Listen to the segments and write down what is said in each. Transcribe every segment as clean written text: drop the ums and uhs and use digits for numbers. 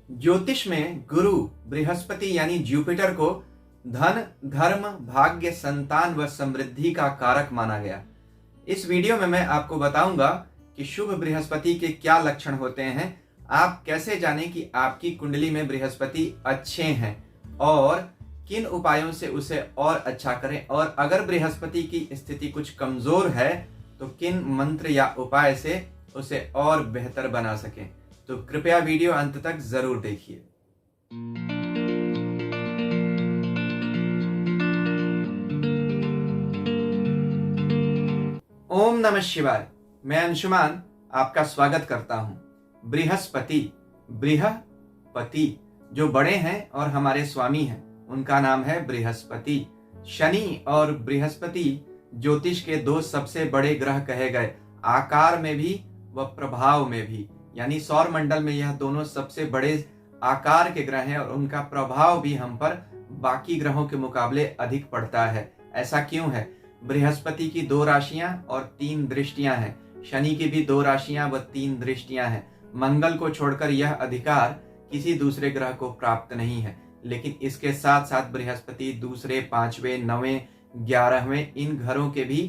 ज्योतिष में गुरु बृहस्पति यानी जुपिटर को धन, धर्म, भाग्य, संतान व समृद्धि का कारक माना गया। इस वीडियो में मैं आपको बताऊंगा कि शुभ बृहस्पति के क्या लक्षण होते हैं, आप कैसे जानें कि आपकी कुंडली में बृहस्पति अच्छे हैं और किन उपायों से उसे और अच्छा करें, और अगर बृहस्पति की स्थिति कुछ कमजोर है तो किन मंत्र या उपाय से उसे और बेहतर बना सकें। तो कृपया वीडियो अंत तक जरूर देखिए। ओम नमः शिवाय। मैं अंशुमान आपका स्वागत करता हूं। बृहस्पति, बृहस्पति जो बड़े हैं और हमारे स्वामी हैं, उनका नाम है बृहस्पति। शनि और बृहस्पति ज्योतिष के दो सबसे बड़े ग्रह कहे गए, आकार में भी व प्रभाव में भी। यानी सौर मंडल में यह दोनों सबसे बड़े आकार के ग्रह हैं और उनका प्रभाव भी हम पर बाकी ग्रहों के मुकाबले अधिक पड़ता है। ऐसा क्यों है? बृहस्पति की 2 राशियां और 3 दृष्टियां हैं। शनि की भी 2 राशियां व 3 दृष्टियां हैं। मंगल को छोड़कर यह अधिकार किसी दूसरे ग्रह को प्राप्त नहीं है। लेकिन इसके साथ साथ बृहस्पति दूसरे, 5वें, 9वें, 11वें इन घरों के भी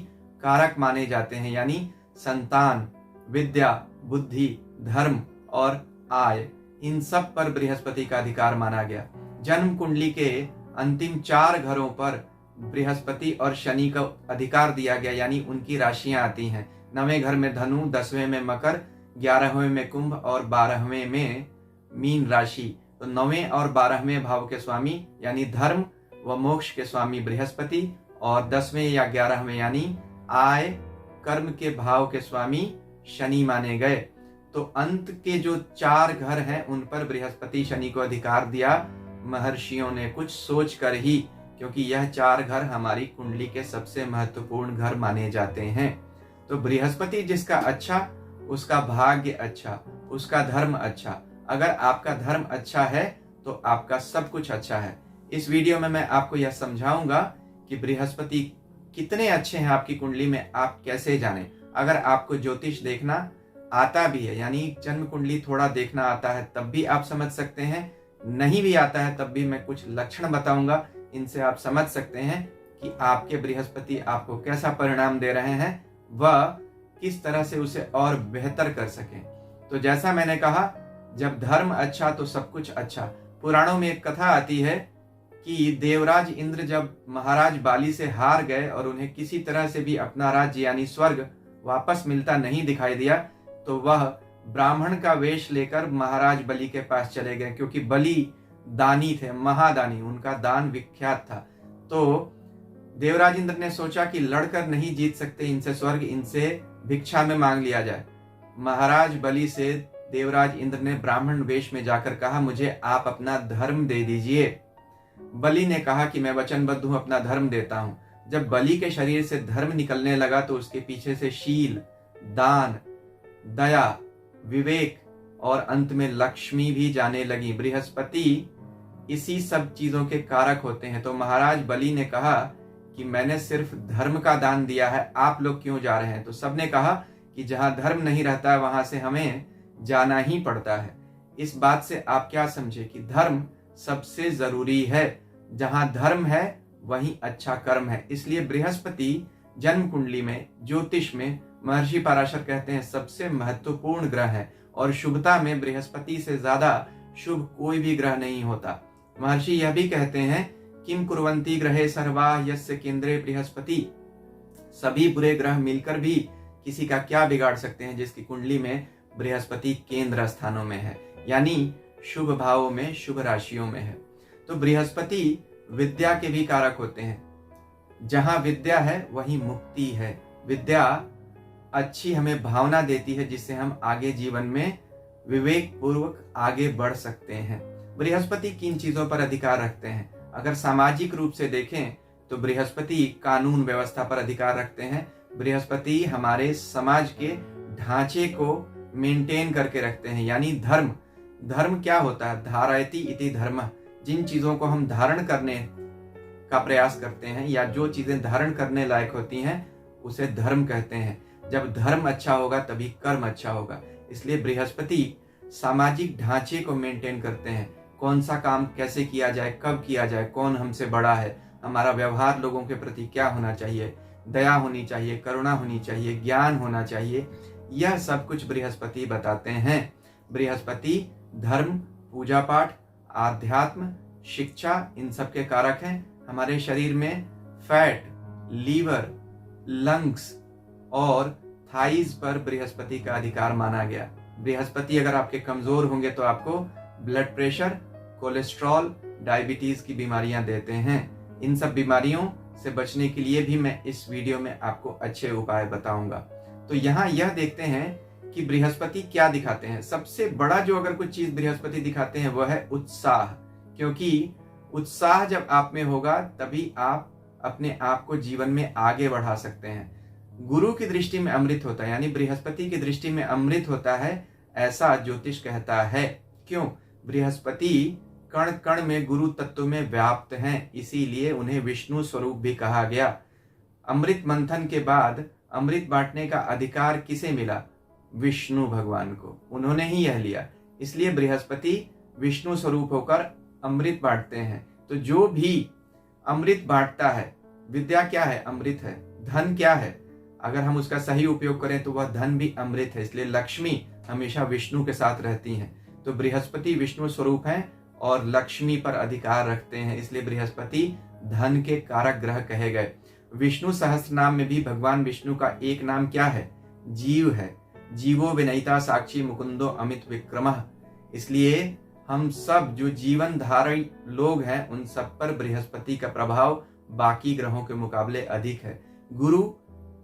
कारक माने जाते हैं। यानी संतान, विद्या, बुद्धि, धर्म और आय, इन सब पर बृहस्पति का अधिकार माना गया। जन्म कुंडली के अंतिम 4 घरों पर बृहस्पति और शनि का अधिकार दिया गया, यानी उनकी राशियां आती हैं। 9वें घर में धनु, 10वें में मकर, 11वें में कुंभ और 12वें में मीन राशि। तो 9वें और 12वें भाव के स्वामी यानी धर्म व मोक्ष के स्वामी बृहस्पति, और 10वें या 11वें यानी आय, कर्म के भाव के स्वामी शनि माने गए। तो अंत के जो 4 घर हैं उन पर बृहस्पति शनि को अधिकार दिया महर्षियों ने कुछ सोच कर ही, क्योंकि यह 4 घर हमारी कुंडली के सबसे महत्वपूर्ण घर माने जाते हैं। तो बृहस्पति जिसका अच्छा, उसका भाग्य अच्छा, उसका धर्म अच्छा। अगर आपका धर्म अच्छा है तो आपका सब कुछ अच्छा है। इस वीडियो में मैं आपको यह समझाऊंगा कि बृहस्पति कितने अच्छे हैं आपकी कुंडली में, आप कैसे जानें। अगर आपको ज्योतिष देखना आता भी है, यानी जन्म कुंडली थोड़ा देखना आता है, तब भी आप समझ सकते हैं। नहीं भी आता है तब भी मैं कुछ लक्षण बताऊंगा, इनसे आप समझ सकते हैं कि आपके बृहस्पति आपको कैसा परिणाम दे रहे हैं व किस तरह से उसे और बेहतर कर सकें। तो जैसा मैंने कहा, जब धर्म अच्छा तो सब कुछ अच्छा। पुराणों में एक कथा आती है कि देवराज इंद्र जब महाराज बाली से हार गए और उन्हें किसी तरह से भी अपना राज्य यानी स्वर्ग वापस मिलता नहीं दिखाई दिया, तो वह ब्राह्मण का वेश लेकर महाराज बलि के पास चले गए, क्योंकि बलि दानी थे, महादानी, उनका दान विख्यात था। तो देवराज इंद्र ने सोचा कि लड़कर नहीं जीत सकते इनसे स्वर्ग, इनसे भिक्षा में मांग लिया जाए। महाराज बलि से देवराज इंद्र ने ब्राह्मण वेश में जाकर कहा, मुझे आप अपना धर्म दे दीजिए। बलि ने कहा कि मैं वचनबद्ध हूं, अपना धर्म देता हूं। जब बलि के शरीर से धर्म निकलने लगा तो उसके पीछे से शील, दान, दया, विवेक और अंत में लक्ष्मी भी जाने लगी। बृहस्पति इसी सब चीजों के कारक होते हैं। तो महाराज बलि ने कहा कि मैंने सिर्फ धर्म का दान दिया है, आप लोग क्यों जा रहे हैं? तो सबने कहा कि जहां धर्म नहीं रहता है वहां से हमें जाना ही पड़ता है। इस बात से आप क्या समझे कि धर्म सबसे जरूरी है। जहां धर्म है वहीं अच्छा कर्म है। इसलिए बृहस्पति जन्म कुंडली में, ज्योतिष में महर्षि पराशर कहते हैं सबसे महत्वपूर्ण ग्रह है, और शुभता में बृहस्पति से ज्यादा शुभ कोई भी ग्रह नहीं होता। महर्षि यह भी कहते हैं, किम कुर्वन्ति ग्रहे सर्वा यस्य केंद्रे बृहस्पति। सभी बुरे ग्रह मिलकर भी किसी का क्या बिगाड़ सकते हैं जिसकी कुंडली में बृहस्पति केंद्र स्थानों में है, यानी शुभ भावों में, शुभ राशियों में है। तो बृहस्पति विद्या के भी कारक होते हैं। जहां विद्या है वहीं मुक्ति है। विद्या अच्छी हमें भावना देती है जिससे हम आगे जीवन में विवेक पूर्वक आगे बढ़ सकते हैं। बृहस्पति किन चीजों पर अधिकार रखते हैं? अगर सामाजिक रूप से देखें तो बृहस्पति कानून व्यवस्था पर अधिकार रखते हैं। बृहस्पति हमारे समाज के ढांचे को मेंटेन करके रखते हैं, यानी धर्म। धर्म क्या होता है? धारयति इति धर्मः। जिन चीजों को हम धारण करने का प्रयास करते हैं या जो चीजें धारण करने लायक होती हैं उसे धर्म कहते हैं। जब धर्म अच्छा होगा तभी कर्म अच्छा होगा। इसलिए बृहस्पति सामाजिक ढांचे को मेंटेन करते हैं। कौन सा काम कैसे किया जाए, कब किया जाए, कौन हमसे बड़ा है, हमारा व्यवहार लोगों के प्रति क्या होना चाहिए, दया होनी चाहिए, करुणा होनी चाहिए, ज्ञान होना चाहिए, यह सब कुछ बृहस्पति बताते हैं। बृहस्पति धर्म, पूजा पाठ, आध्यात्म, शिक्षा, इन सब के कारक हैं। हमारे शरीर में फैट, लीवर, लंग्स और थाइज पर बृहस्पति का अधिकार माना गया। बृहस्पति अगर आपके कमजोर होंगे तो आपको ब्लड प्रेशर, कोलेस्ट्रॉल, डायबिटीज की बीमारियां देते हैं। इन सब बीमारियों से बचने के लिए भी मैं इस वीडियो में आपको अच्छे उपाय बताऊंगा। तो यहाँ यह देखते हैं कि बृहस्पति क्या दिखाते हैं। सबसे बड़ा जो अगर कुछ चीज बृहस्पति दिखाते हैं वह है उत्साह, क्योंकि उत्साह जब आप में होगा तभी आप अपने आप को जीवन में आगे बढ़ा सकते हैं। गुरु की दृष्टि में अमृत होता है, यानी बृहस्पति की दृष्टि में अमृत होता है, ऐसा ज्योतिष कहता है। क्यों? बृहस्पति कण कण में गुरु तत्व में व्याप्त हैं, इसीलिए उन्हें विष्णु स्वरूप भी कहा गया। अमृत मंथन के बाद अमृत बांटने का अधिकार किसे मिला? विष्णु भगवान को, उन्होंने ही यह लिया। इसलिए बृहस्पति विष्णु स्वरूप होकर अमृत बांटते हैं। तो जो भी अमृत बांटता है, विद्या क्या है? अमृत है। धन क्या है? अगर हम उसका सही उपयोग करें तो वह धन भी अमृत है। इसलिए लक्ष्मी हमेशा विष्णु के साथ रहती हैं। तो बृहस्पति विष्णु स्वरूप हैं और लक्ष्मी पर अधिकार रखते हैं, इसलिए बृहस्पति धन के कारक ग्रह कहे गए। विष्णु सहस्त्र नाम में भी भगवान विष्णु का एक नाम क्या है? जीव है। जीवो विनयिता साक्षी मुकुंदो अमित विक्रमः। इसलिए हम सब जो जीवन धारी लोग हैं उन सब पर बृहस्पति का प्रभाव बाकी ग्रहों के मुकाबले अधिक है। गुरु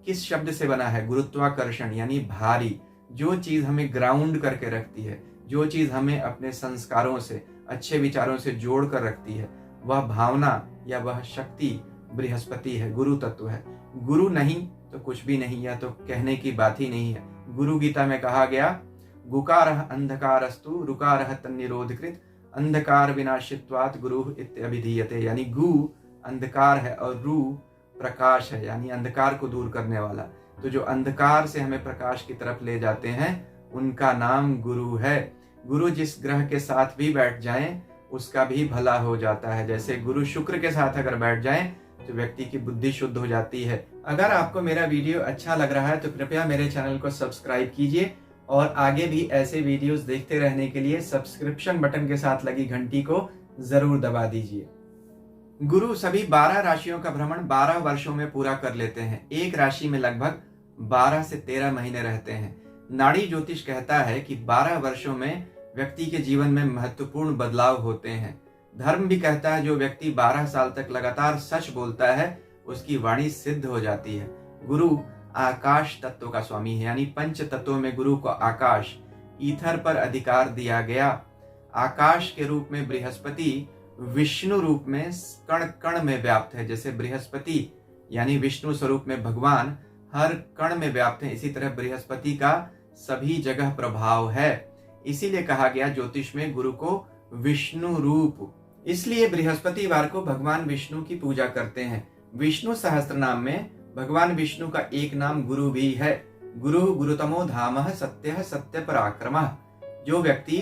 किस शब्द से बना है? गुरुत्वाकर्षण, यानी भारी। जो चीज हमें ग्राउंड करके रखती है, जो चीज हमें अपने संस्कारों से, अच्छे विचारों से जोड़ कर रखती है, वह भावना या वह शक्ति बृहस्पति है, गुरु तत्व है। गुरु नहीं तो कुछ भी नहीं, या तो कहने की बात ही नहीं है। गुरु गीता में कहा गया, गुकारः अंधकारस्तु रुकारः तन्निरोधकृत अंधकार विनाशित्वात् गुरु इत्यभिधीयते। यानी गु अंधकार है और रु प्रकाश है, यानी अंधकार को दूर करने वाला। तो जो अंधकार से हमें प्रकाश की तरफ ले जाते हैं उनका नाम गुरु है। गुरु जिस ग्रह के साथ भी बैठ जाएं उसका भी भला हो जाता है। जैसे गुरु शुक्र के साथ अगर बैठ जाएं तो व्यक्ति की बुद्धि शुद्ध हो जाती है। अगर आपको मेरा वीडियो अच्छा लग रहा है तो कृपया मेरे चैनल को सब्सक्राइब कीजिए और आगे भी ऐसे वीडियोस देखते रहने के लिए सब्सक्रिप्शन बटन के साथ लगी घंटी को जरूर दबा दीजिए। गुरु सभी 12 राशियों का भ्रमण 12 वर्षों में पूरा कर लेते हैं। एक राशि में लगभग 12 से 13 महीने रहते हैं। नाड़ी ज्योतिष कहता है कि 12 वर्षों में व्यक्ति के जीवन में महत्वपूर्ण बदलाव होते हैं। धर्म भी कहता है जो व्यक्ति 12 साल तक लगातार सच बोलता है उसकी वाणी सिद्ध हो जाती है। गुरु आकाश तत्व का स्वामी है, यानी पंच तत्वों में गुरु को आकाश, ईथर पर अधिकार दिया गया। आकाश के रूप में बृहस्पति विष्णु रूप में कण कण में व्याप्त है। जैसे बृहस्पति यानी विष्णु स्वरूप में भगवान हर कण में व्याप्त है, इसी तरह बृहस्पति का सभी जगह प्रभाव है। इसीलिए कहा गया ज्योतिष में गुरु को विष्णु रूप। इसलिए बृहस्पतिवार को भगवान विष्णु की पूजा करते हैं। विष्णु सहस्त्र नाम में भगवान विष्णु का एक नाम गुरु भी है। गुरु गुरुतमो धामः सत्यः सत्य पराक्रमः। जो व्यक्ति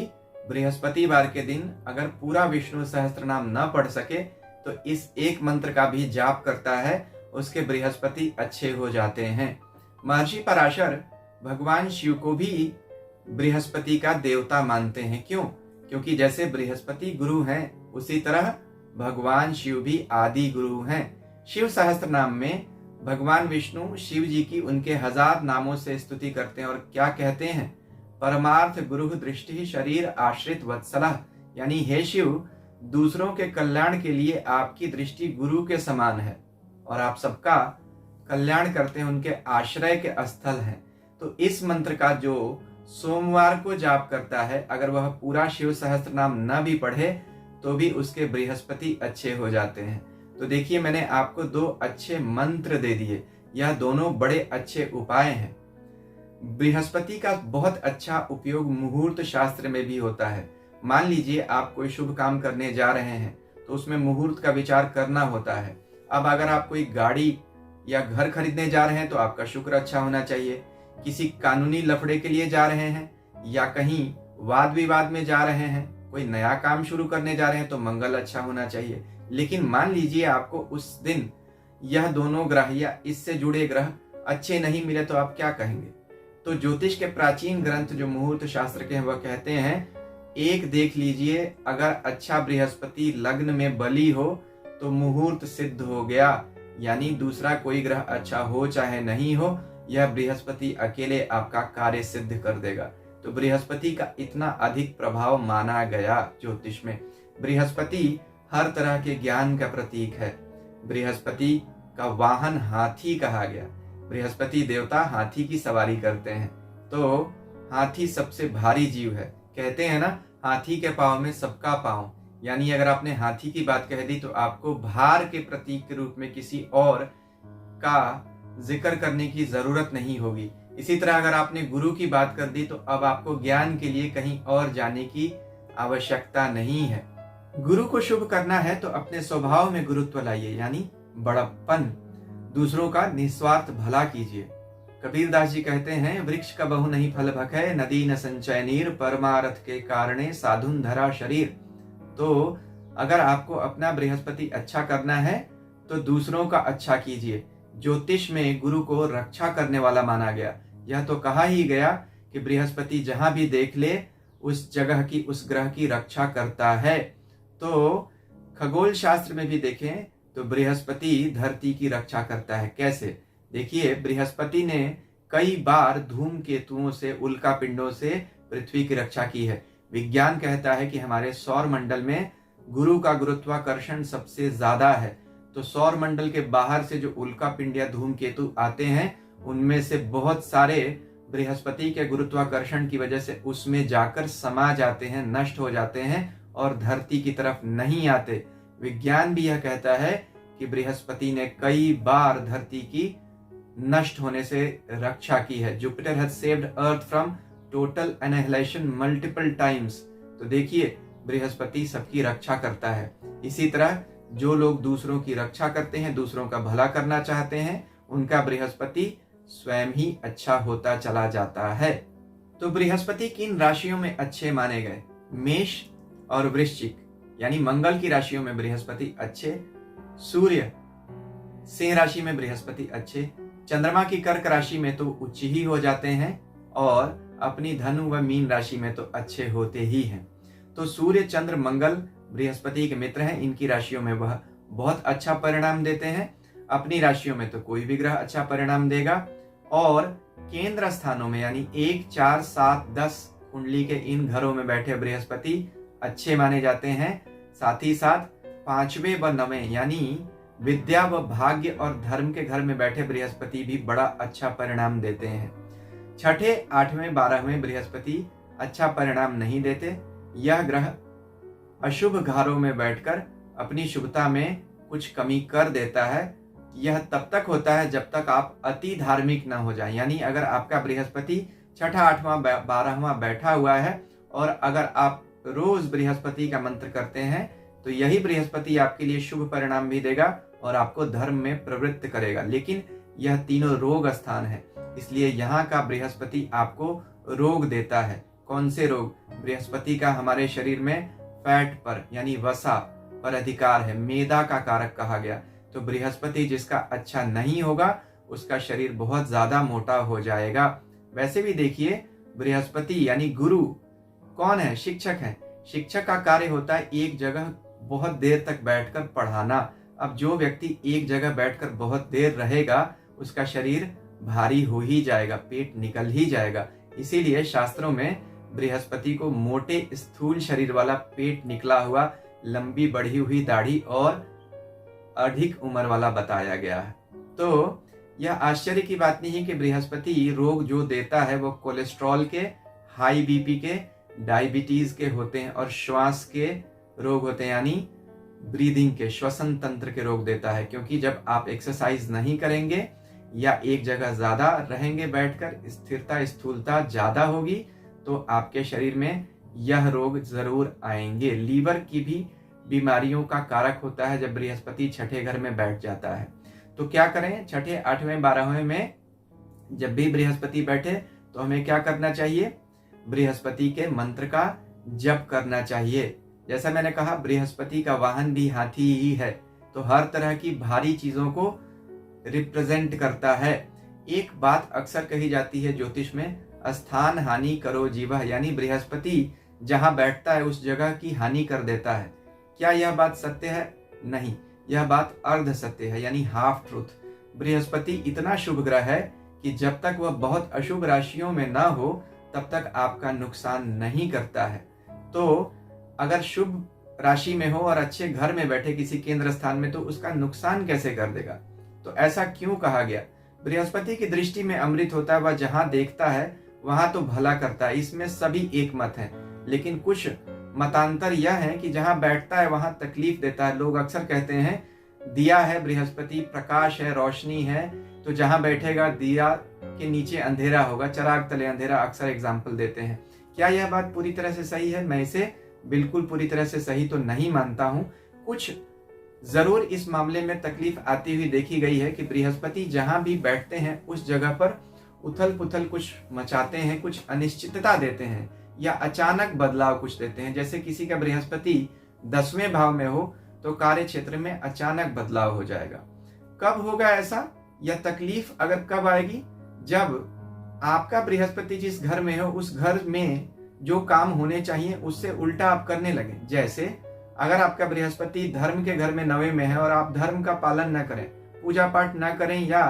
बृहस्पतिवार के दिन अगर पूरा विष्णु सहस्त्र नाम न पढ़ सके तो इस एक मंत्र का भी जाप करता है, उसके बृहस्पति अच्छे हो जाते हैं। महर्षि पराशर भगवान शिव को भी बृहस्पति का देवता मानते हैं। क्यों? क्योंकि जैसे बृहस्पति गुरु हैं उसी तरह भगवान शिव भी आदि गुरु हैं। शिव सहस्त्र नाम में भगवान विष्णु शिव जी की उनके 1000 नामों से स्तुति करते हैं और क्या कहते हैं? परमार्थ गुरु दृष्टि शरीर आश्रित वत्सलः। यानी हे शिव, दूसरों के कल्याण के लिए आपकी दृष्टि गुरु के समान है और आप सबका कल्याण करते हैं, उनके आश्रय के स्थल हैं। तो इस मंत्र का जो सोमवार को जाप करता है, अगर वह पूरा शिव सहस्त्र नाम न भी पढ़े तो भी उसके बृहस्पति अच्छे हो जाते हैं। तो देखिए, मैंने आपको 2 अच्छे मंत्र दे दिए। यह दोनों बड़े अच्छे उपाय हैं। बृहस्पति का बहुत अच्छा उपयोग मुहूर्त शास्त्र में भी होता है। मान लीजिए आप कोई शुभ काम करने जा रहे हैं तो उसमें मुहूर्त का विचार करना होता है। अब अगर आप कोई गाड़ी या घर खरीदने जा रहे हैं तो आपका शुक्र अच्छा होना चाहिए। किसी कानूनी लफड़े के लिए जा रहे हैं या कहीं वाद विवाद में जा रहे हैं, कोई नया काम शुरू करने जा रहे हैं तो मंगल अच्छा होना चाहिए। लेकिन मान लीजिए आपको उस दिन यह दोनों ग्रह या इससे जुड़े ग्रह अच्छे नहीं मिले तो आप क्या कहेंगे? तो ज्योतिष के प्राचीन ग्रंथ जो मुहूर्त शास्त्र के हैं वह कहते हैं, एक देख लीजिए, अगर अच्छा बृहस्पति लग्न में बली हो तो मुहूर्त सिद्ध हो गया। यानी दूसरा कोई ग्रह अच्छा हो चाहे नहीं हो, यह बृहस्पति अकेले आपका कार्य सिद्ध कर देगा। तो बृहस्पति का इतना अधिक प्रभाव माना गया ज्योतिष में। बृहस्पति हर तरह के ज्ञान का प्रतीक है। बृहस्पति का वाहन हाथी कहा गया। बृहस्पति देवता हाथी की सवारी करते हैं। तो हाथी सबसे भारी जीव है। कहते हैं ना, हाथी के पांव में सबका पांव। यानी अगर आपने हाथी की बात कह दी तो आपको भार के प्रतीक के रूप में किसी और का जिक्र करने की जरूरत नहीं होगी। इसी तरह अगर आपने गुरु की बात कर दी तो अब आपको ज्ञान के लिए कहीं और जाने की आवश्यकता नहीं है। गुरु को शुभ करना है तो अपने स्वभाव में गुरुत्व लाइए, यानी बड़प्पन। दूसरों का निस्वार्थ भला कीजिए। कबीरदास जी कहते हैं, वृक्ष का बहु नहीं फल भखै, नदी न संचय नीर, परमारथ के कारणे साधुन धरा शरीर। तो अगर आपको अपना बृहस्पति अच्छा करना है तो दूसरों का अच्छा कीजिए। ज्योतिष में गुरु को रक्षा करने वाला माना गया। यह तो कहा ही गया कि बृहस्पति जहां भी देख ले उस जगह की, उस ग्रह की रक्षा करता है। तो खगोल शास्त्र में भी देखें तो बृहस्पति धरती की रक्षा करता है। कैसे? देखिए, बृहस्पति ने कई बार धूमकेतुओं से, उल्का पिंडों से पृथ्वी की रक्षा की है। विज्ञान कहता है कि हमारे सौर मंडल में गुरु का गुरुत्वाकर्षण सबसे ज्यादा है। तो सौर मंडल के बाहर से जो उल्का पिंड या धूमकेतु आते हैं उनमें से बहुत सारे बृहस्पति के गुरुत्वाकर्षण की वजह से उसमें जाकर समा जाते हैं, नष्ट हो जाते हैं और धरती की तरफ नहीं आते। विज्ञान भी यह कहता है कि बृहस्पति ने कई बार धरती की नष्ट होने से रक्षा की है। Jupiter has saved earth from total annihilation multiple times. तो देखिए, बृहस्पति सबकी रक्षा करता है। इसी तरह जो लोग दूसरों की रक्षा करते हैं, दूसरों का भला करना चाहते हैं, उनका बृहस्पति स्वयं ही अच्छा होता चला जाता है। तो बृहस्पति किन राशियों में अच्छे माने गए? मेष और वृश्चिक, यानी मंगल की राशियों में बृहस्पति अच्छे। सूर्य सिंह राशि में बृहस्पति अच्छे। चंद्रमा की कर्क राशि में तो उच्च ही हो जाते हैं और अपनी धनु व मीन राशि में तो अच्छे होते ही हैं। तो सूर्य, चंद्र, मंगल बृहस्पति के मित्र हैं। इनकी राशियों में वह बहुत अच्छा परिणाम देते हैं। अपनी राशियों में तो कोई भी ग्रह अच्छा परिणाम देगा। और केंद्र स्थानों में यानी 1, 4, 7, 10 कुंडली के इन घरों में बैठे बृहस्पति अच्छे माने जाते हैं। साथ ही साथ 5वें व 9वें यानी विद्या व भाग्य और धर्म के घर में बैठे बृहस्पति भी बड़ा अच्छा परिणाम देते हैं। 6ठे, 8वें, 12वें बृहस्पति अच्छा परिणाम नहीं देते। यह ग्रह अशुभ घरों में बैठकर अपनी शुभता में कुछ कमी कर देता है। यह तब तक होता है जब तक आप अति धार्मिक ना हो जाएं। यानी अगर आपका बृहस्पति 6ठा, 8वां, 12वां बैठा हुआ है और अगर आप रोज बृहस्पति का मंत्र करते हैं तो यही बृहस्पति आपके लिए शुभ परिणाम भी देगा और आपको धर्म में प्रवृत्त करेगा। लेकिन यह तीनों रोग स्थान है, इसलिए यहाँ का बृहस्पति आपको रोग देता है। कौन से रोग? बृहस्पति का हमारे शरीर में फैट पर यानी वसा पर अधिकार है, मेदा का कारक कहा गया। तो बृहस्पति जिसका अच्छा नहीं होगा उसका शरीर बहुत ज्यादा मोटा हो जाएगा। वैसे भी देखिए, बृहस्पति यानी गुरु कौन है? शिक्षक है। शिक्षक का कार्य होता है एक जगह बहुत देर तक बैठकर पढ़ाना। अब जो व्यक्ति एक जगह बैठकर बहुत देर रहेगा उसका शरीर भारी हो ही जाएगा, पेट निकल ही जाएगा। इसीलिए शास्त्रों में बृहस्पति को मोटे स्थूल शरीर वाला, पेट निकला हुआ, लंबी बढ़ी हुई दाढ़ी और अधिक उम्र वाला बताया गया है। तो यह आश्चर्य की बात नहीं है कि बृहस्पति रोग जो देता है वो कोलेस्ट्रॉल के, हाई बीपी के, डायबिटीज के होते हैं और श्वास के रोग होते हैं, यानी ब्रीदिंग के, श्वसन तंत्र के रोग देता है। क्योंकि जब आप एक्सरसाइज नहीं करेंगे या एक जगह ज्यादा रहेंगे बैठकर, स्थिरता, स्थूलता ज्यादा होगी तो आपके शरीर में यह रोग जरूर आएंगे। लीवर की भी बीमारियों का कारक होता है जब बृहस्पति 6ठे घर में बैठ जाता है। तो क्या करें? 6ठे, 8वें, 12वें में जब भी बृहस्पति बैठे तो हमें क्या करना चाहिए? बृहस्पति के मंत्र का जप करना चाहिए। जैसा मैंने कहा, बृहस्पति का वाहन भी हाथी ही है, तो हर तरह की भारी चीजों को रिप्रेजेंट करता है। एक बात अक्सर कही जाती है ज्योतिष में, स्थान हानि करो जीवः, यानी बृहस्पति जहां बैठता है उस जगह की हानि कर देता है। क्या यह बात सत्य है? नहीं, यह बात अर्ध सत्य है, यानी हाफ ट्रूथ। बृहस्पति इतना शुभ ग्रह है कि जब तक वह बहुत अशुभ राशियों में ना हो तब तक आपका नुकसान नहीं करता है। तो अगर शुभ राशि में हो और अच्छे घर में बैठे किसी केंद्र स्थान में, तो उसका नुकसान कैसे कर देगा? तो ऐसा क्यों कहा गया? बृहस्पति की दृष्टि में अमृत होता है, वह जहां देखता है वहां तो भला करता है, इसमें सभी एक मत है। लेकिन कुछ मतांतर यह है कि जहां बैठता है वहां तकलीफ देता है। लोग अक्सर कहते हैं दिया है बृहस्पति, प्रकाश है, रोशनी है, तो जहां बैठेगा दिया के नीचे अंधेरा होगा, चिराग तले अंधेरा, अक्सर एग्जाम्पल देते हैं। क्या यह बात पूरी तरह से सही है? मैं इसे बिल्कुल पूरी तरह से सही तो नहीं मानता हूं। कुछ जरूर इस मामले में तकलीफ आती हुई देखी गई है कि बृहस्पति जहां भी बैठते हैं उस जगह पर उथल पुथल कुछ मचाते हैं, कुछ अनिश्चितता देते हैं या अचानक बदलाव कुछ देते हैं। जैसे किसी का बृहस्पति 10वें भाव में हो तो कार्य क्षेत्र में अचानक बदलाव हो जाएगा। कब होगा ऐसा? यह तकलीफ अगर कब आएगी? जब आपका बृहस्पति जिस घर में हो उस घर में जो काम होने चाहिए उससे उल्टा आप करने लगे। जैसे अगर आपका बृहस्पति धर्म के घर में 9वें में है और आप धर्म का पालन न करें, पूजा पाठ न करें या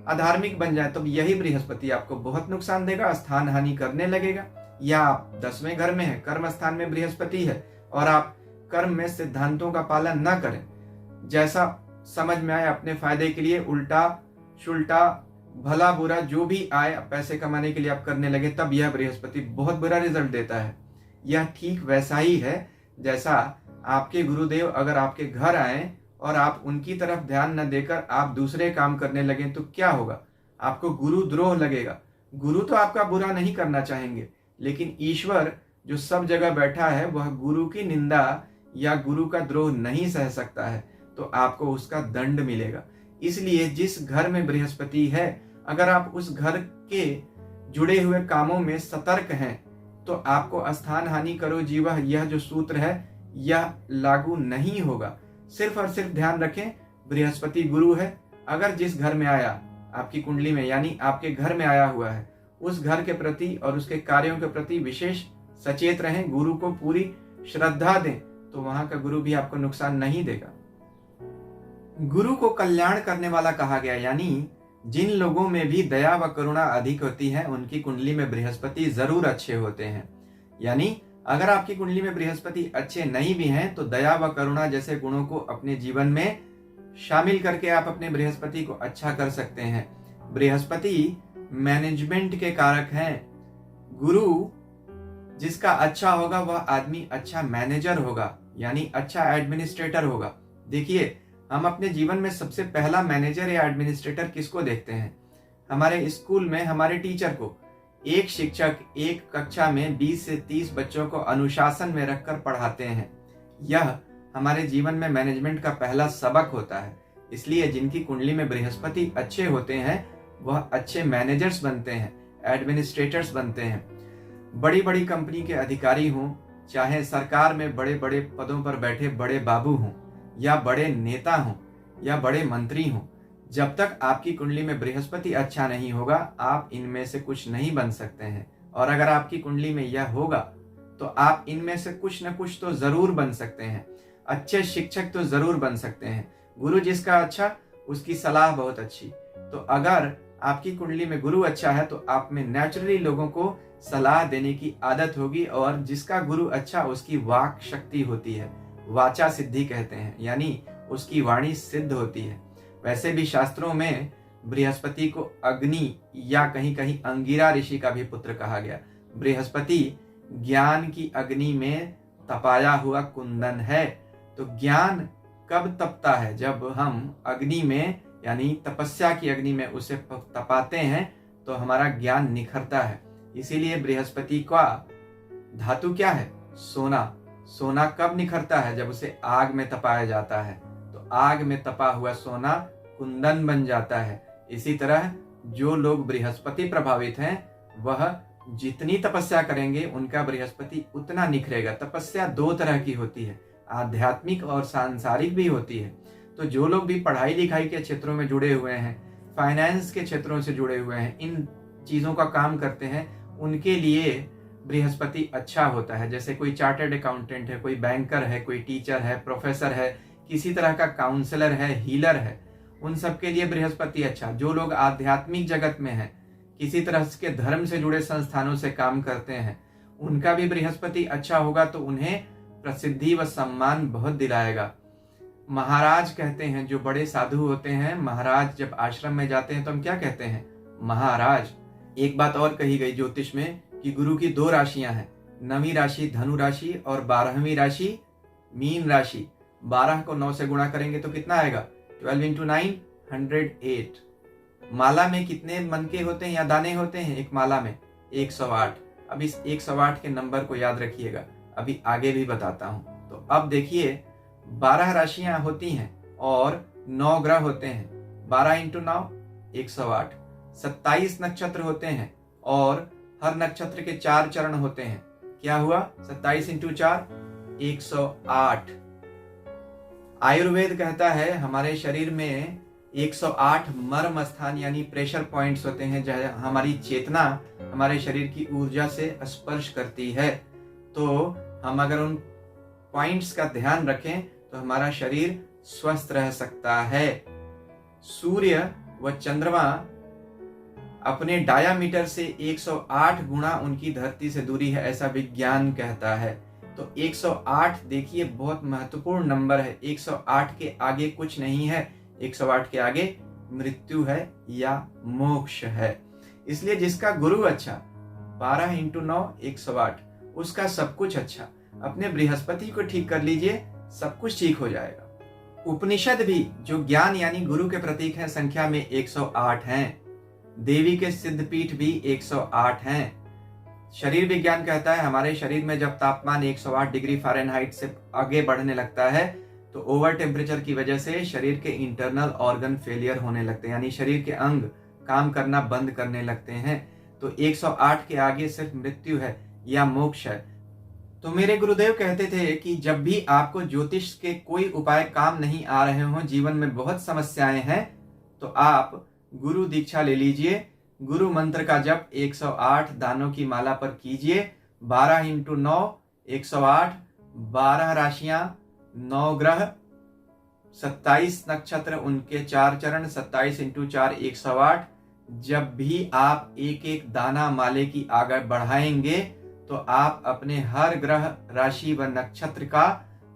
अधार्मिक बन जाए, तो यही बृहस्पति आपको बहुत नुकसान देगा, स्थान हानि करने लगेगा। या आप 10वें घर में है, कर्म स्थान में बृहस्पति है और आप कर्म में सिद्धांतों का पालन न करें, जैसा समझ में आए अपने फायदे के लिए उल्टा शुल्टा भला बुरा जो भी आए पैसे कमाने के लिए आप करने लगे, तब यह बृहस्पति बहुत बुरा रिजल्ट देता है। यह ठीक वैसा ही है जैसा आपके गुरुदेव अगर आपके घर आए और आप उनकी तरफ ध्यान न देकर आप दूसरे काम करने लगे तो क्या होगा? आपको गुरुद्रोह लगेगा। गुरु तो आपका बुरा नहीं करना चाहेंगे, लेकिन ईश्वर जो सब जगह बैठा है वह गुरु की निंदा या गुरु का द्रोह नहीं सह सकता है, तो आपको उसका दंड मिलेगा। इसलिए जिस घर में बृहस्पति है, अगर आप उस घर के जुड़े हुए कामों में सतर्क हैं तो आपको स्थान हानि करो जीवः, यह जो सूत्र है यह लागू नहीं होगा। सिर्फ और सिर्फ ध्यान रखें, बृहस्पति गुरु है, अगर जिस घर में आया आपकी कुंडली में, यानी आपके घर में आया हुआ है, उस घर के प्रति और उसके कार्यों के प्रति विशेष सचेत रहें, गुरु को पूरी श्रद्धा दें, तो वहां का गुरु भी आपको नुकसान नहीं देगा। गुरु को कल्याण करने वाला कहा गया, यानी जिन लोगों में भी दया व करुणा अधिक होती है उनकी कुंडली में बृहस्पति जरूर अच्छे होते हैं। यानी अगर आपकी कुंडली में बृहस्पति अच्छे नहीं भी हैं तो दया व करुणा जैसे गुणों को अपने जीवन में शामिल करके आप अपने बृहस्पति को अच्छा कर सकते हैं। बृहस्पति मैनेजमेंट के कारक हैं। गुरु जिसका अच्छा होगा वह आदमी अच्छा मैनेजर होगा, यानी अच्छा एडमिनिस्ट्रेटर होगा। देखिए, हम अपने जीवन में सबसे पहला मैनेजर या एडमिनिस्ट्रेटर किसको देखते हैं? हमारे स्कूल में हमारे टीचर को। एक शिक्षक एक कक्षा में 20 से 30 बच्चों को अनुशासन में रखकर पढ़ाते हैं। यह हमारे जीवन में मैनेजमेंट का पहला सबक होता है। इसलिए जिनकी कुंडली में बृहस्पति अच्छे होते हैं वह अच्छे मैनेजर्स बनते हैं, एडमिनिस्ट्रेटर्स बनते हैं। बड़ी बड़ी कंपनी के अधिकारी हों, चाहे सरकार में बड़े बड़े पदों पर बैठे बड़े बाबू हों या बड़े नेता हों या बड़े मंत्री हों, जब तक आपकी कुंडली में बृहस्पति अच्छा नहीं होगा आप इनमें से कुछ नहीं बन सकते हैं। और अगर आपकी कुंडली में यह होगा तो आप इनमें से कुछ न कुछ तो जरूर बन सकते हैं। अच्छे शिक्षक तो जरूर बन सकते हैं। गुरु जिसका अच्छा उसकी सलाह बहुत अच्छी। तो अगर आपकी कुंडली में गुरु अच्छा है तो आप में नेचुरली लोगों को सलाह देने की आदत होगी, और जिसका गुरु अच्छा उसकी वाक शक्ति होती है, वाचा सिद्धि कहते हैं, यानी उसकी वाणी सिद्ध होती है। वैसे भी शास्त्रों में बृहस्पति को अग्नि या कहीं कहीं अंगिरा ऋषि का भी पुत्र कहा गया। बृहस्पति ज्ञान की अग्नि में तपाया हुआ कुंदन है। तो ज्ञान कब तपता है? जब हम अग्नि में यानी तपस्या की अग्नि में उसे तपाते हैं तो हमारा ज्ञान निखरता है। इसीलिए बृहस्पति का धातु क्या है? सोना। सोना कब निखरता है? जब उसे आग में तपाया जाता है। तो आग में तपा हुआ सोना कुंदन बन जाता है। इसी तरह जो लोग बृहस्पति प्रभावित हैं वह जितनी तपस्या करेंगे उनका बृहस्पति उतना निखरेगा। तपस्या दो तरह की होती है, आध्यात्मिक और सांसारिक भी होती है। तो जो लोग भी पढ़ाई लिखाई के क्षेत्रों में जुड़े हुए हैं, फाइनेंस के क्षेत्रों से जुड़े हुए हैं, इन चीज़ों का काम करते हैं, उनके लिए बृहस्पति अच्छा होता है। जैसे कोई चार्टर्ड अकाउंटेंट है, कोई बैंकर है, कोई टीचर है, प्रोफेसर है, किसी तरह का काउंसलर है, हीलर है, उन सब के लिए बृहस्पति अच्छा। जो लोग आध्यात्मिक जगत में हैं, किसी तरह के धर्म से जुड़े संस्थानों से काम करते हैं, उनका भी बृहस्पति अच्छा होगा तो उन्हें प्रसिद्धि व सम्मान बहुत दिलाएगा। महाराज कहते हैं, जो बड़े साधु होते हैं, महाराज जब आश्रम में जाते हैं तो हम क्या कहते हैं? महाराज। एक बात और कही गई ज्योतिष में कि गुरु की दो राशियां हैं, 9वीं राशि धनु राशि और 12वीं राशि मीन राशि। 12 को 9 से गुणा करेंगे तो कितना आएगा? 12 इंटू 9 108। माला में कितने मनके होते हैं या दाने होते हैं एक माला में? 108। अब इस 108 के नंबर को याद रखिएगा, अभी आगे भी बताता हूं। तो अब देखिए, 12 राशियां होती हैं और 9 ग्रह होते हैं। 12 इंटू 9 108। 27 नक्षत्र होते हैं और हर नक्षत्र के 4 चरण होते हैं। क्या हुआ? 27 इंटू 4 108। आयुर्वेद कहता है हमारे शरीर में 108 मर्म स्थान यानी प्रेशर पॉइंट्स होते हैं, जहां हमारी चेतना हमारे शरीर की ऊर्जा से स्पर्श करती है। तो हम अगर उन पॉइंट्स का ध्यान रखें तो हमारा शरीर स्वस्थ रह सकता है। सूर्य व चंद्रमा अपने डायामीटर से 108 गुना उनकी धरती से दूरी है, ऐसा विज्ञान कहता है। तो 108 देखिए बहुत महत्वपूर्ण नंबर है। 108 के आगे कुछ नहीं है, 108 के आगे मृत्यु है या मोक्ष है। इसलिए जिसका गुरु अच्छा, 12 इंटू 9 108, उसका सब कुछ अच्छा। अपने बृहस्पति को ठीक कर लीजिए, सब कुछ ठीक हो जाएगा। उपनिषद भी जो ज्ञान यानी गुरु के प्रतीक हैं, संख्या में 108 हैं। देवी के सिद्धपीठ भी 108 हैं। शरीर विज्ञान कहता है हमारे शरीर में जब तापमान 108 डिग्री फ़ारेनहाइट से आगे बढ़ने लगता है तो ओवर टेम्परेचर की वजह से शरीर के इंटरनल ऑर्गन फेलियर होने लगते हैं, यानी शरीर के अंग काम करना बंद करने लगते हैं। तो 108 के आगे सिर्फ मृत्यु है या मोक्ष है। तो मेरे गुरुदेव कहते थे कि जब भी आपको ज्योतिष के कोई उपाय काम नहीं आ रहे हों, जीवन में बहुत समस्याएं हैं, तो आप गुरु दीक्षा ले लीजिए। गुरु मंत्र का जप 108 दानों की माला पर कीजिए। 12 इंटू 9 108, 12 राशियां, 9 ग्रह, 27 नक्षत्र, उनके 4 चरण, 27 इंटू 4 108। जब भी आप एक एक दाना माले की आगे बढ़ाएंगे तो आप अपने हर ग्रह, राशि व नक्षत्र का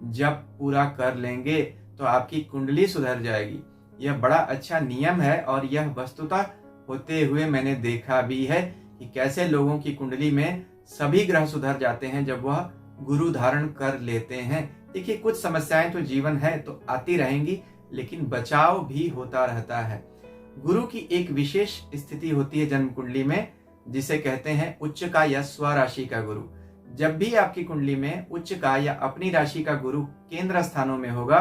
जप पूरा कर लेंगे तो आपकी कुंडली सुधर जाएगी। यह बड़ा अच्छा नियम है और यह वस्तुतः होते हुए मैंने देखा भी है कि कैसे लोगों की कुंडली में सभी ग्रह सुधर जाते हैं जब वह गुरु धारण कर लेते हैं। देखिए, कुछ समस्याएं तो जीवन है तो आती रहेंगी, लेकिन बचाव भी होता रहता है। गुरु की एक विशेष स्थिति होती है जन्म कुंडली में, जिसे कहते हैं उच्च का या स्वराशि का गुरु। जब भी आपकी कुंडली में उच्च का या अपनी राशि का गुरु केंद्र स्थानों में होगा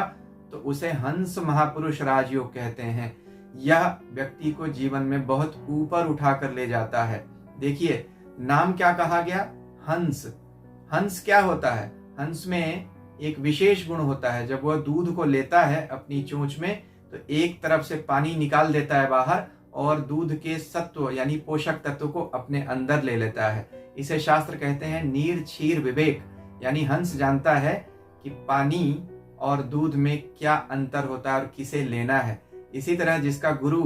तो उसे हंस महापुरुष राजयोग कहते हैं। यह व्यक्ति को जीवन में बहुत ऊपर उठा कर ले जाता है। देखिए, नाम क्या कहा गया? हंस। हंस क्या होता है? हंस में एक विशेष गुण होता है, जब वह दूध को लेता है अपनी चोंच में तो एक तरफ से पानी निकाल देता है बाहर और दूध के सत्व यानी पोषक तत्व को अपने अंदर ले लेता है। इसे शास्त्र कहते हैं नीर क्षीर विवेक, यानी हंस जानता है कि पानी और दूध में क्या अंतर होता है और किसे लेना है। इसी तरह जिसका गुरु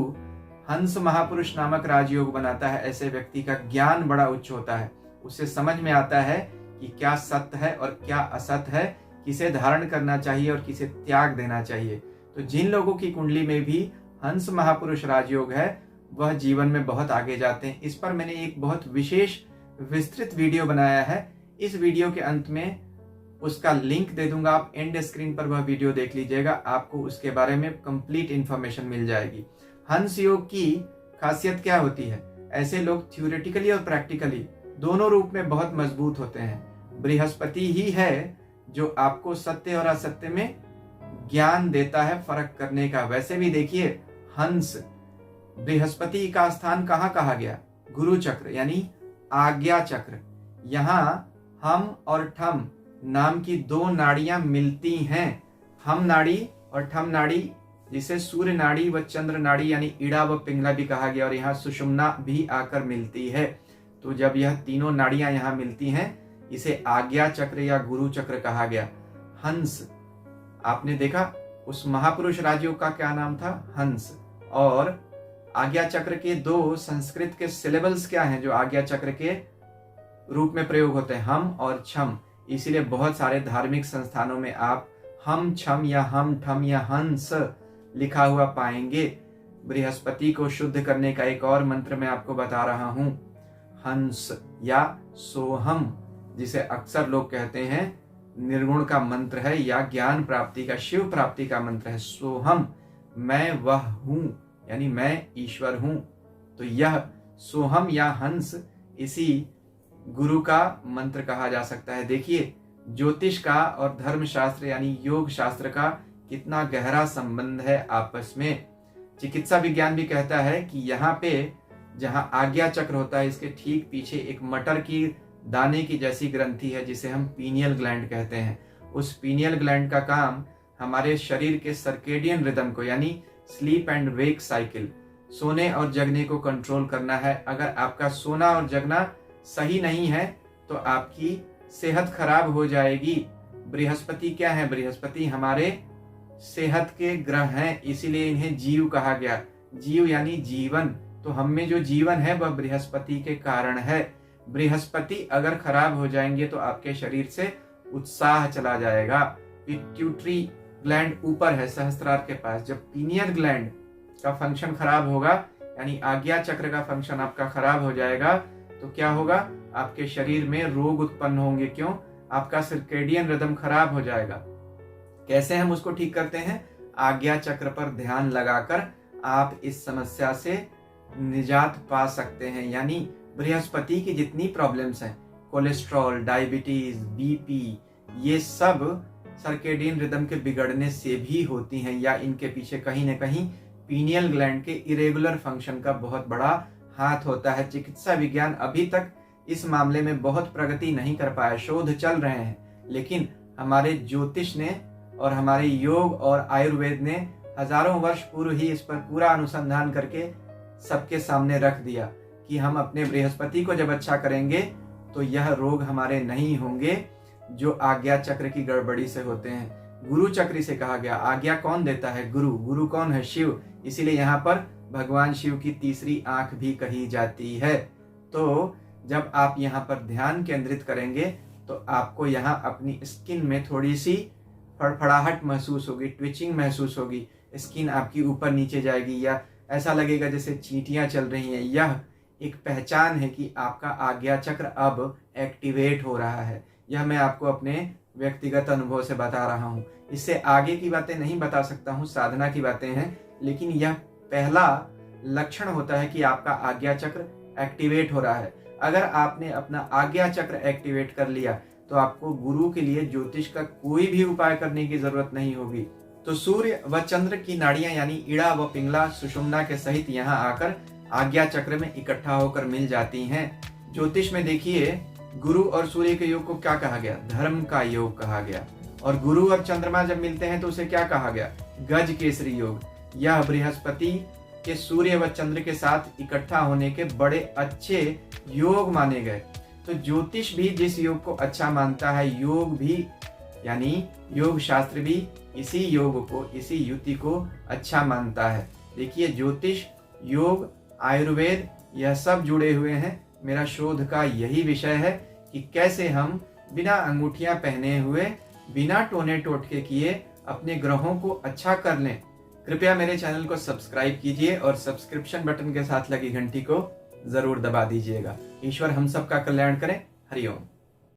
हंस महापुरुष नामक राजयोग बनाता है, ऐसे व्यक्ति का ज्ञान बड़ा उच्च होता है। उसे समझ में आता है कि क्या सत्य है और क्या असत्य है, किसे धारण करना चाहिए और किसे त्याग देना चाहिए। तो जिन लोगों की कुंडली में भी हंस महापुरुष राजयोग है वह जीवन में बहुत आगे जाते हैं। इस पर मैंने एक बहुत विशेष विस्तृत वीडियो बनाया है। इस वीडियो के अंत में उसका लिंक दे दूंगा, आप एंड स्क्रीन पर वह वीडियो देख लीजिएगा, आपको उसके बारे में कंप्लीट इंफॉर्मेशन मिल जाएगी। हंस योग की खासियत क्या होती है? ऐसे लोग थ्योरेटिकली और प्रैक्टिकली दोनों रूप में बहुत मजबूत होते हैं। बृहस्पति ही है जो आपको सत्य और असत्य में ज्ञान देता है फर्क करने का। वैसे भी देखिए, हंस बृहस्पति का स्थान कहाँ कहा गया? गुरु चक्र यानी आज्ञा चक्र। यहाँ हम और ठम नाम की दो नाड़ियां मिलती हैं। हम नाड़ी और ठम नाड़ी, जिसे सूर्य नाड़ी व चंद्र नाड़ी यानी इड़ा व पिंगला भी कहा गया, और यहाँ सुषुम्ना भी आकर मिलती है। तो जब यह तीनों नाड़ियां यहाँ मिलती हैं, इसे आज्ञा चक्र या गुरु चक्र कहा गया। हंस, आपने देखा उस महापुरुष राजयोग का क्या नाम था? हंस। और आज्ञा चक्र के दो संस्कृत के सिलेबल्स क्या हैं जो आज्ञा चक्र के रूप में प्रयोग होते हैं? हम और छम। इसीलिए बहुत सारे धार्मिक संस्थानों में आप हम छम या हम ठम या हंस लिखा हुआ पाएंगे। बृहस्पति को शुद्ध करने का एक और मंत्र मैं आपको बता रहा हूं, हंस या सोहम, जिसे अक्सर लोग कहते हैं निर्गुण का मंत्र है या ज्ञान प्राप्ति का, शिव प्राप्ति का मंत्र है। सोहम, मैं वह हूं, यानी मैं ईश्वर हूं। तो यह सोहम या हंस इसी गुरु का मंत्र कहा जा सकता है। देखिए ज्योतिष का और धर्मशास्त्र यानी योग शास्त्र का कितना गहरा संबंध है आपस में। चिकित्सा विज्ञान भी कहता है कि यहाँ पे जहाँ आज्ञा चक्र होता है, इसके ठीक पीछे एक मटर की दाने की जैसी ग्रंथि है जिसे हम पीनियल ग्लैंड कहते हैं। उस पीनियल ग्लैंड का काम हमारे शरीर के सर्केडियन रिदम को यानी स्लीप एंड वेक साइकिल, सोने और जगने को कंट्रोल करना है। अगर आपका सोना और जगना सही नहीं है तो आपकी सेहत खराब हो जाएगी। बृहस्पति क्या है? बृहस्पति हमारे सेहत के ग्रह हैं, इसीलिए इन्हें जीव कहा गया। जीव यानी जीवन। तो हम में जो जीवन है वह बृहस्पति के कारण है। बृहस्पति अगर खराब हो जाएंगे तो आपके शरीर से उत्साह चला जाएगा। पिट्यूटरी ग्लैंड ऊपर है सहस्त्रार के पास। जब पीनियल ग्लैंड का फंक्शन खराब होगा यानी आज्ञा चक्र का फंक्शन आपका खराब हो जाएगा तो क्या होगा? आपके शरीर में रोग उत्पन्न होंगे। क्यों? आपका सर्केडियन रिदम खराब हो जाएगा। कैसे हम उसको ठीक करते हैं? आज्ञा चक्र पर ध्यान लगाकर आप इस समस्या से निजात पा सकते हैं। यानी बृहस्पति की जितनी प्रॉब्लम्स हैं, कोलेस्ट्रॉल, डायबिटीज, बीपी, ये सब सर्केडियन रिदम के बिगड़ने से भी होती हैं या इनके पीछे कहीं न कहीं पीनियल ग्लैंड के इरेगुलर फंक्शन का बहुत बड़ा हाथ होता है। चिकित्सा विज्ञान अभी तक इस मामले में बहुत प्रगति नहीं कर पाया, शोध चल रहे हैं, लेकिन हमारे ज्योतिष ने और हमारे योग और आयुर्वेद ने हजारों वर्ष पूर्व ही इस पर पूरा अनुसंधान करके सबके सामने रख दिया कि हम अपने बृहस्पति को जब अच्छा करेंगे तो यह रोग हमारे नहीं होंगे जो आज्ञा चक्र की गड़बड़ी से होते हैं। गुरु चक्र से कहा गया। आज्ञा कौन देता है? गुरु। गुरु कौन है? शिव। इसीलिए यहाँ पर भगवान शिव की तीसरी आंख भी कही जाती है। तो जब आप यहाँ पर ध्यान केंद्रित करेंगे तो आपको यहाँ अपनी स्किन में थोड़ी सी फड़फड़ाहट महसूस होगी, ट्विचिंग महसूस होगी, स्किन आपकी ऊपर नीचे जाएगी या ऐसा लगेगा जैसे चींटियां चल रही हैं। यह एक पहचान है कि आपका आज्ञा चक्र अब एक्टिवेट हो रहा है। यह मैं आपको अपने व्यक्तिगत अनुभव से बता रहा हूँ। इससे आगे की बातें नहीं बता सकता हूँ, साधना की बातें हैं, लेकिन यह पहला लक्षण होता है कि आपका आज्ञा चक्र एक्टिवेट हो रहा है। अगर आपने अपना आज्ञा चक्र एक्टिवेट कर लिया तो आपको गुरु के लिए ज्योतिष का कोई भी उपाय करने की जरूरत नहीं होगी। तो सूर्य व चंद्र की नाड़ियां यानी इड़ा व पिंगला सुषुम्ना के सहित यहाँ आकर आज्ञा चक्र में इकट्ठा होकर मिल जाती हैं। ज्योतिष में देखिए गुरु और सूर्य के योग को क्या कहा गया? धर्म का योग कहा गया। और गुरु और चंद्रमा जब मिलते हैं तो उसे क्या कहा गया? गज केसरी योग। यह बृहस्पति के सूर्य व चंद्र के साथ इकट्ठा होने के बड़े अच्छे योग माने गए। तो ज्योतिष भी जिस योग को अच्छा मानता है, योग भी यानी योग शास्त्र भी इसी योग को, इसी युति को अच्छा मानता है। देखिए ज्योतिष, योग, आयुर्वेद यह सब जुड़े हुए हैं। मेरा शोध का यही विषय है कि कैसे हम बिना अंगूठियां पहने हुए, बिना टोने टोटके किए अपने ग्रहों को अच्छा कर लें। कृपया मेरे चैनल को सब्सक्राइब कीजिए और सब्सक्रिप्शन बटन के साथ लगी घंटी को जरूर दबा दीजिएगा। ईश्वर हम सबका कल्याण करें। हरिओम।